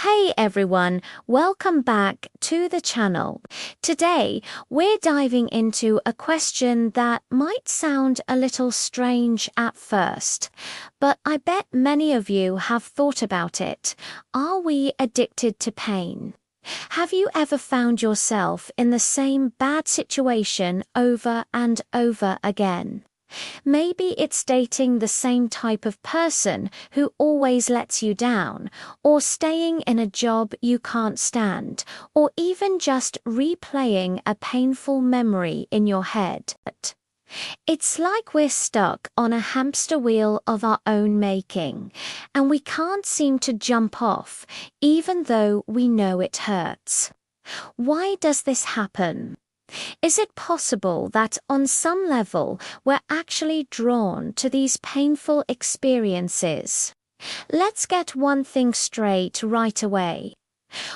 Hey everyone, welcome back to the channel. Today, we're diving into a question that might sound a little strange at first, but I bet many of you have thought about it. Are we addicted to pain? Have you ever found yourself in the same bad situation over and over again? Maybe it's dating the same type of person who always lets you down, or staying in a job you can't stand, or even just replaying a painful memory in your head. It's like we're stuck on a hamster wheel of our own making, and we can't seem to jump off, even though we know it hurts. Why does this happen? Is it possible that on some level we're actually drawn to these painful experiences? Let's get one thing straight right away.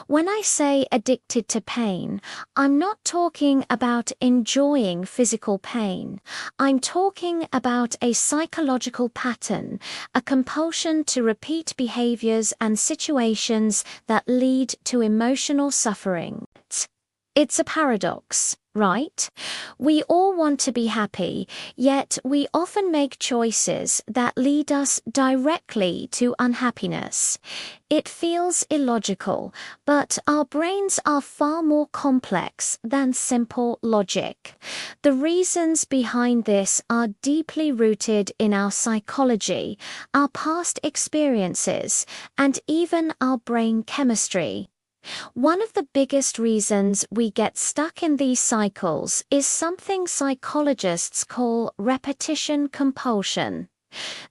When I say addicted to pain, I'm not talking about enjoying physical pain. I'm talking about a psychological pattern, a compulsion to repeat behaviors and situations that lead to emotional suffering. It's a paradox, right? We all want to be happy, yet we often make choices that lead us directly to unhappiness. It feels illogical, but our brains are far more complex than simple logic. The reasons behind this are deeply rooted in our psychology, our past experiences, and even our brain chemistry. One of the biggest reasons we get stuck in these cycles is something psychologists call repetition compulsion.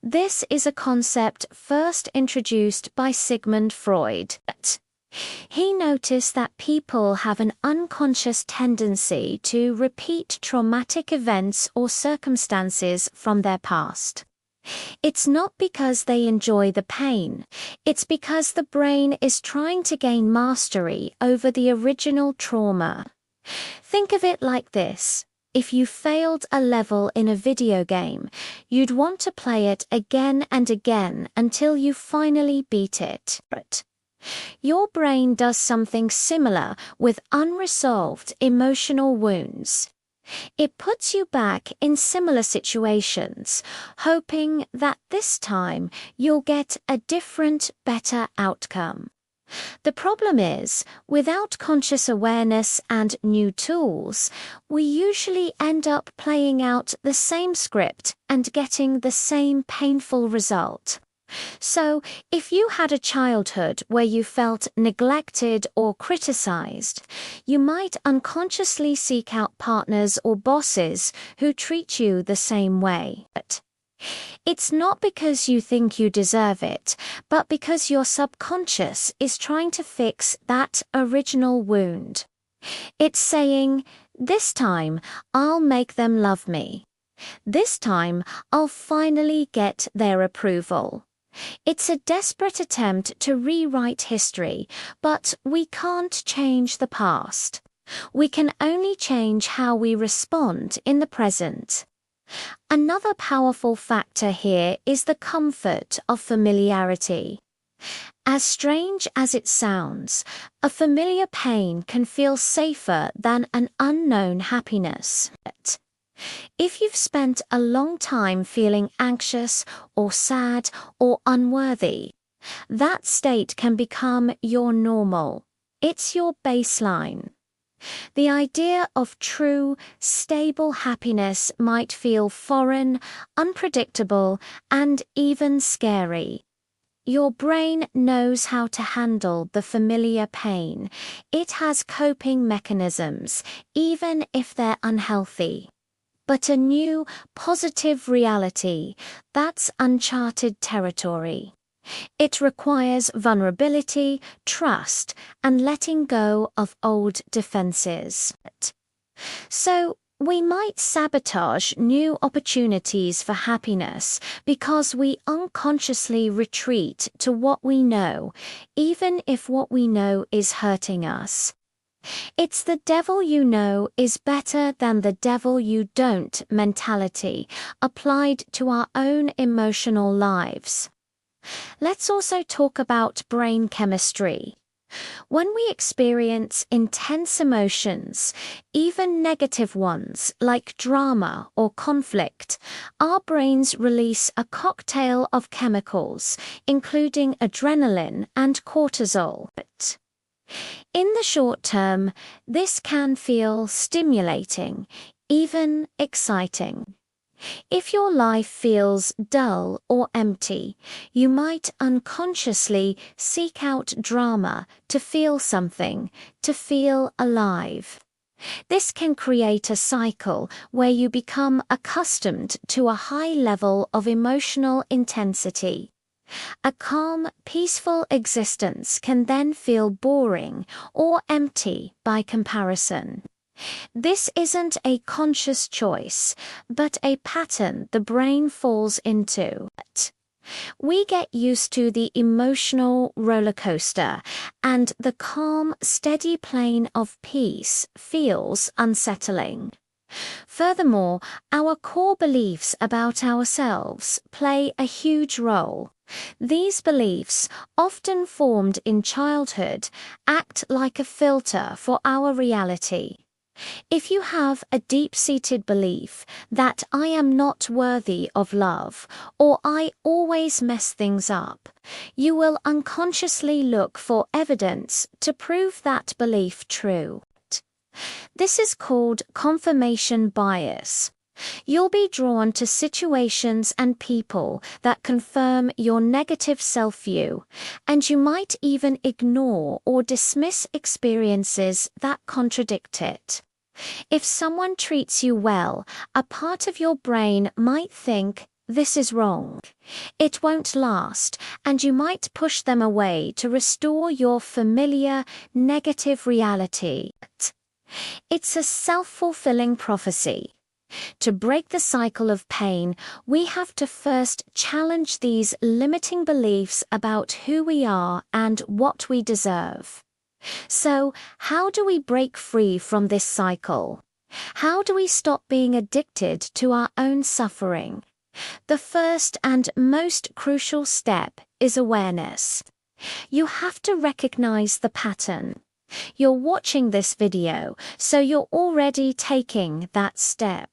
This is a concept first introduced by Sigmund Freud. He noticed that people have an unconscious tendency to repeat traumatic events or circumstances from their past. It's not because they enjoy the pain, it's because the brain is trying to gain mastery over the original trauma. Think of it like this. If you failed a level in a video game, you'd want to play it again and again until you finally beat it. Your brain does something similar with unresolved emotional wounds. It puts you back in similar situations, hoping that this time you'll get a different, better outcome. The problem is, without conscious awareness and new tools, we usually end up playing out the same script and getting the same painful result. So, if you had a childhood where you felt neglected or criticized, you might unconsciously seek out partners or bosses who treat you the same way. It's not because you think you deserve it, but because your subconscious is trying to fix that original wound. It's saying, this time, I'll make them love me. This time, I'll finally get their approval. It's a desperate attempt to rewrite history, but we can't change the past. We can only change how we respond in the present. Another powerful factor here is the comfort of familiarity. As strange as it sounds, a familiar pain can feel safer than an unknown happiness. If you've spent a long time feeling anxious or sad or unworthy, that state can become your normal. It's your baseline. The idea of true, stable happiness might feel foreign, unpredictable, and even scary. Your brain knows how to handle the familiar pain. It has coping mechanisms, even if they're unhealthy. But a new, positive reality, that's uncharted territory. It requires vulnerability, trust, and letting go of old defenses. So, we might sabotage new opportunities for happiness because we unconsciously retreat to what we know, even if what we know is hurting us. It's the devil you know is better than the devil you don't mentality applied to our own emotional lives. Let's also talk about brain chemistry. When we experience intense emotions, even negative ones like drama or conflict, our brains release a cocktail of chemicals, including adrenaline and cortisol. In the short term, this can feel stimulating, even exciting. If your life feels dull or empty, you might unconsciously seek out drama to feel something, to feel alive. This can create a cycle where you become accustomed to a high level of emotional intensity. A calm, peaceful existence can then feel boring or empty by comparison. This isn't a conscious choice, but a pattern the brain falls into. We get used to the emotional roller coaster, and the calm, steady plane of peace feels unsettling. Furthermore, our core beliefs about ourselves play a huge role. These beliefs, often formed in childhood, act like a filter for our reality. If you have a deep-seated belief that I am not worthy of love, or I always mess things up, you will unconsciously look for evidence to prove that belief true. This is called confirmation bias. You'll be drawn to situations and people that confirm your negative self-view, and you might even ignore or dismiss experiences that contradict it. If someone treats you well, a part of your brain might think, this is wrong. It won't last, and you might push them away to restore your familiar, negative reality. It's a self-fulfilling prophecy. To break the cycle of pain, we have to first challenge these limiting beliefs about who we are and what we deserve. So, how do we break free from this cycle? How do we stop being addicted to our own suffering? The first and most crucial step is awareness. You have to recognize the pattern. You're watching this video, so you're already taking that step.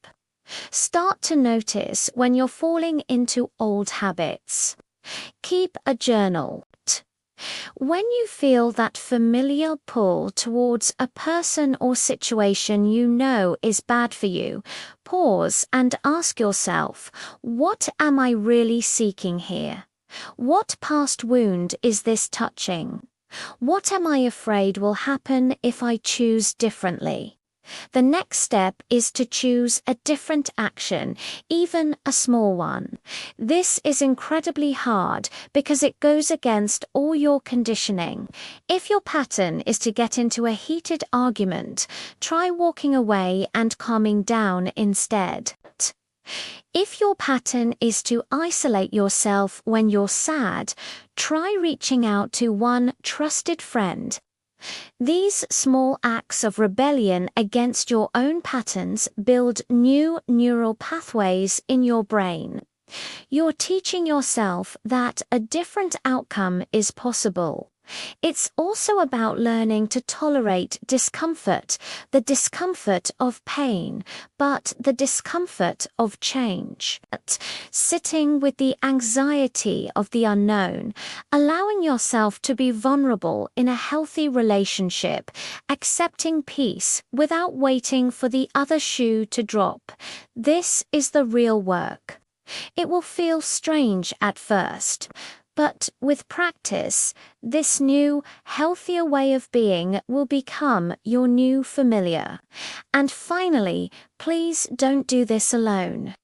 Start to notice when you're falling into old habits. Keep a journal. When you feel that familiar pull towards a person or situation you know is bad for you, pause and ask yourself, what am I really seeking here? What past wound is this touching? What am I afraid will happen if I choose differently? The next step is to choose a different action, even a small one. This is incredibly hard because it goes against all your conditioning. If your pattern is to get into a heated argument, try walking away and calming down instead. If your pattern is to isolate yourself when you're sad, try reaching out to one trusted friend. These small acts of rebellion against your own patterns build new neural pathways in your brain. You're teaching yourself that a different outcome is possible. It's also about learning to tolerate discomfort, the discomfort of pain, but the discomfort of change. Sitting with the anxiety of the unknown, allowing yourself to be vulnerable in a healthy relationship, accepting peace without waiting for the other shoe to drop. This is the real work. It will feel strange at first. But with practice, this new, healthier way of being will become your new familiar. And finally, please don't do this alone.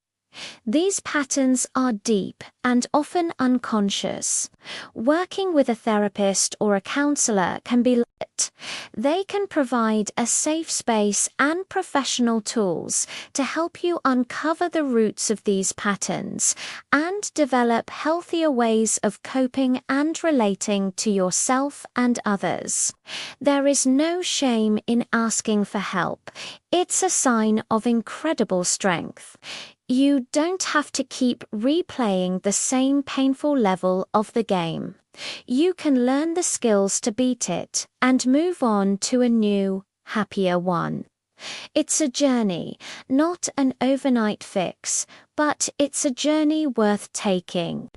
These patterns are deep and often unconscious. Working with a therapist or a counselor can be lit. They can provide a safe space and professional tools to help you uncover the roots of these patterns and develop healthier ways of coping and relating to yourself and others. There is no shame in asking for help. It's a sign of incredible strength. You don't have to keep replaying the same painful level of the game. You can learn the skills to beat it and move on to a new, happier one. It's a journey, not an overnight fix, but it's a journey worth taking.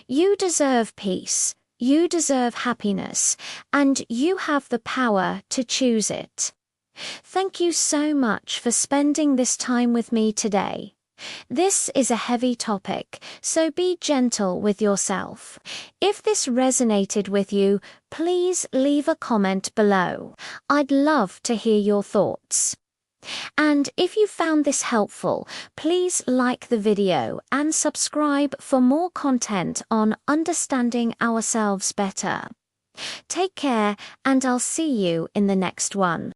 You deserve peace, you deserve happiness, and you have the power to choose it. Thank you so much for spending this time with me today. This is a heavy topic, so be gentle with yourself. If this resonated with you, please leave a comment below. I'd love to hear your thoughts. And if you found this helpful, please like the video and subscribe for more content on understanding ourselves better. Take care, and I'll see you in the next one.